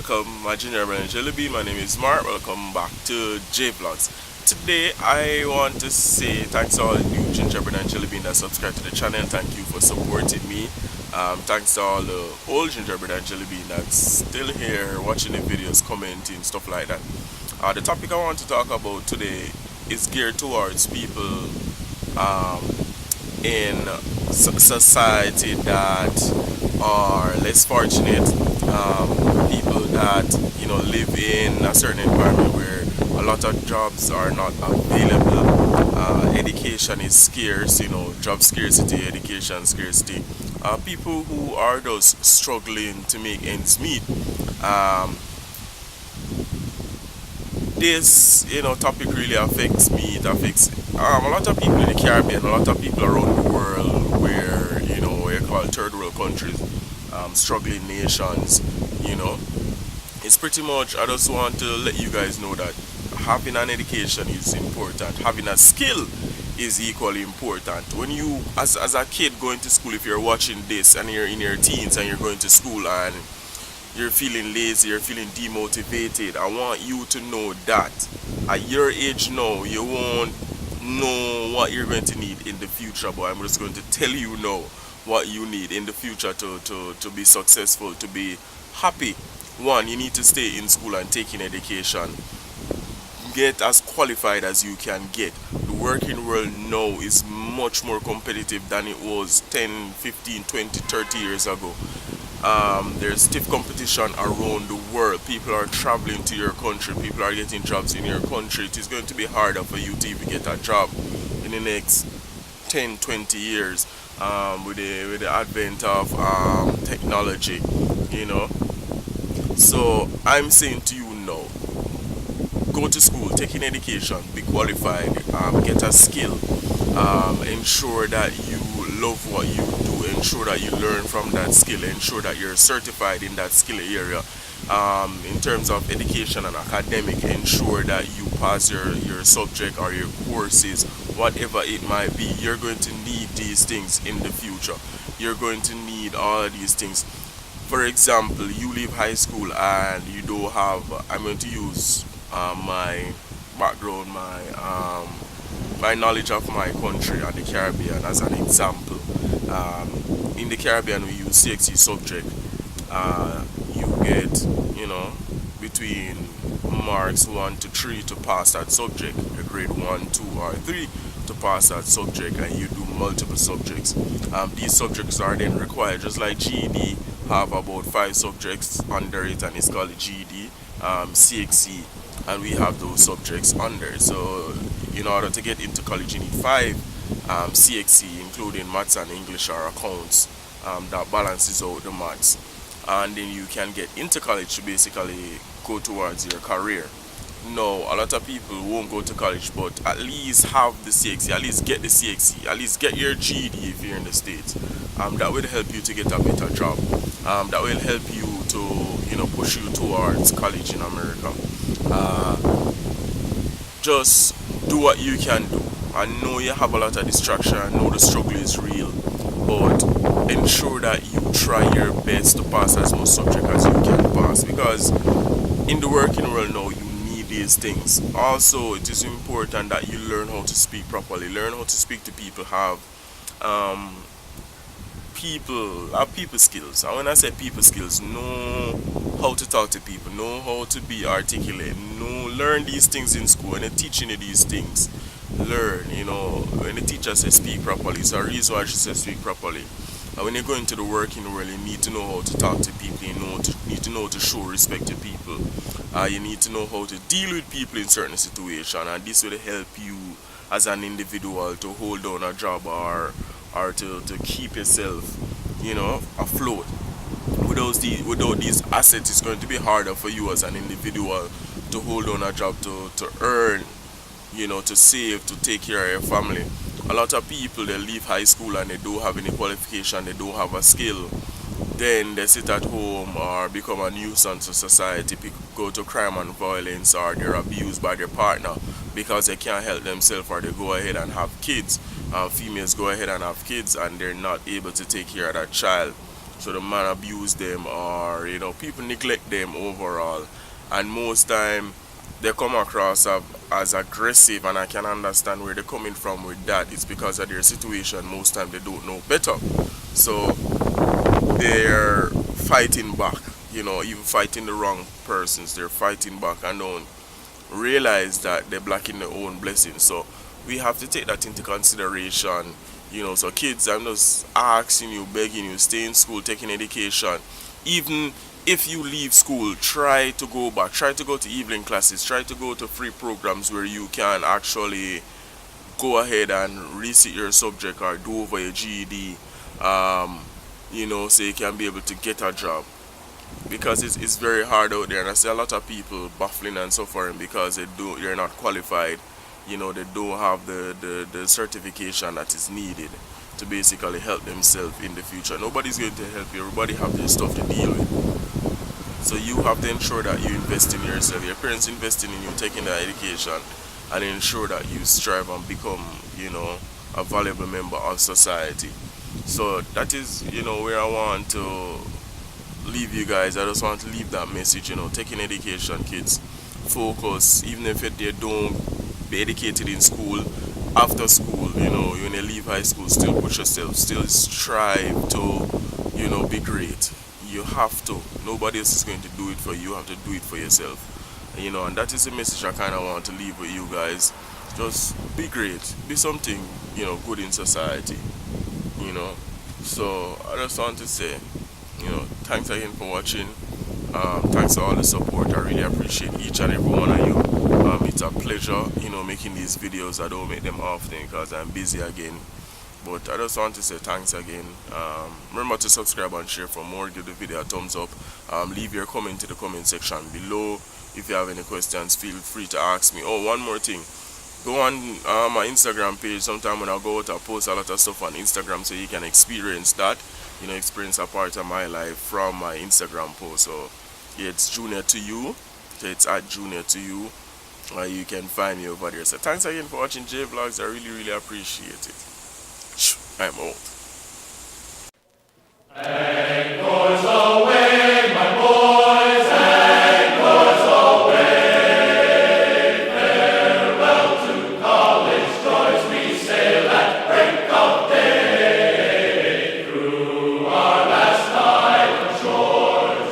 welcome my gingerbread and jelly bean. My name is Mark. Welcome back to JVLOGS. Today I want to say thanks to all new gingerbread and jelly bean that subscribe to the channel. Thank you for supporting me. Thanks to all the old gingerbread and jelly bean that's still here watching the videos, commenting, stuff like that. The topic I want to talk about today is geared towards people um, in society that are less fortunate, people that live in a certain environment where a lot of jobs are not available. Education is scarce, job scarcity, education scarcity. People who are just struggling to make ends meet. Um, this topic really affects me. It affects a lot of people in the Caribbean, a lot of people around the world where we call third world countries, struggling nations. You know, it's pretty much. I just want to let you guys know that having an education is important. Having a skill is equally important. When you, as a kid going to school, if you're watching this and you're in your teens and you're going to school and you're feeling lazy, you're feeling demotivated, I want you to know that at your age now, you won't know what you're going to need in the future, but I'm just going to tell you now what you need in the future to be successful, to be happy. One, you need to stay in school and take in education. Get as qualified as you can get. The working world now is much more competitive than it was 10, 15, 20, 30 years ago. There's stiff competition around the world. People are traveling to your country. People are getting jobs in your country. It is going to be harder for you to even get a job in the next 10, 20 years with the advent of technology. You know. So I'm saying to you now, go to school, take an education, be qualified, get a skill, ensure that you love what you do, ensure that you learn from that skill, ensure that you're certified in that skill area. In terms of education and academic, ensure that you pass your subject or your courses, whatever it might be. You're going to need these things in the future. You're going to need all of these things. For example, you leave high school and you don't have, I'm going to use my background, my knowledge of my country and the Caribbean as an example. In the Caribbean, we use CXC subject. You get, between marks 1 to 3 to pass that subject, a grade 1, 2, or 3 to pass that subject, and you do multiple subjects. These subjects are then required, just like GED have about 5 subjects under it, and it's called the GED, CXC, and we have those subjects under. So in order to get into college, you need 5 CXC, including maths and English or accounts, that balances out the maths, and then you can get into college to basically go towards your career. No, a lot of people won't go to college, but at least have the CXC, at least get the CXC, at least get your GED if you're in the States. That will help you to get a better job. That will help you to, push you towards college in America. Just do what you can do. I know you have a lot of distraction. I know the struggle is real, but ensure that you try your best to pass as much subject as you can pass, because in the working world now you need these things. Also, it is important that you learn how to speak properly, learn how to speak to people, have people skills. And when I say people skills, know how to talk to people, know how to be articulate, learn these things in school. When they're teaching you these things, learn. When the teacher says speak properly, it's a reason why she says speak properly. And when you go into the working world, you need to know how to talk to people. Need to know how to show respect to people. You need to know how to deal with people in certain situations, and this will help you as an individual to hold down a job or to keep yourself, afloat. Without these assets, it's going to be harder for you as an individual to hold on a job, to earn, to save, to take care of your family. A lot of people, they leave high school and they don't have any qualification, they don't have a skill. Then they sit at home or become a nuisance to society, go to crime and violence, or they're abused by their partner because they can't help themselves, or they go ahead and have kids. Females go ahead and have kids and they're not able to take care of that child. So the man abuse them, or people neglect them overall, and most time they come across as aggressive, and I can understand where they're coming from with that. It's because of their situation. Most time they don't know better, so they're fighting back. Even fighting the wrong persons, they're fighting back and don't realize that they're blocking their own blessings. So we have to take that into consideration. So kids, I'm just asking you, begging you, stay in school, taking education. Even if you leave school, try to go back, try to go to evening classes, try to go to free programs where you can actually go ahead and resit your subject or do over your GED, so you can be able to get a job, because it's very hard out there, and I see a lot of people baffling and suffering because they're not qualified. They don't have the certification that is needed to basically help themselves in the future. Nobody's going to help you. Everybody have their stuff to deal with. So you have to ensure that you invest in yourself. Your parents investing in you, taking that education, and ensure that you strive and become, a valuable member of society. So that is, where I want to leave you guys. I just want to leave that message. Taking education, kids, focus. Even if they don't be educated in school, after school, when you leave high school, still push yourself, still strive to, be great. You have to. Nobody else is going to do it for you. You have to do it for yourself. And that is the message I kind of want to leave with you guys. Just be great. Be something, good in society. So I just want to say, thanks again for watching. Thanks for all the support. I really appreciate each and every one of you. It's a pleasure, making these videos. I don't make them often because I'm busy again. But I just want to say thanks again. Remember to subscribe and share for more. Give the video a thumbs up. Leave your comment in the comment section below. If you have any questions, feel free to ask me. Oh, one more thing. Go on my Instagram page. Sometime when I go out, I post a lot of stuff on Instagram, so you can experience that. Experience a part of my life from my Instagram post. So yeah, it's Junior to you. So it's at Junior to you. You can find me over there. So thanks again for watching JVLOGS. I really appreciate it. I'm out.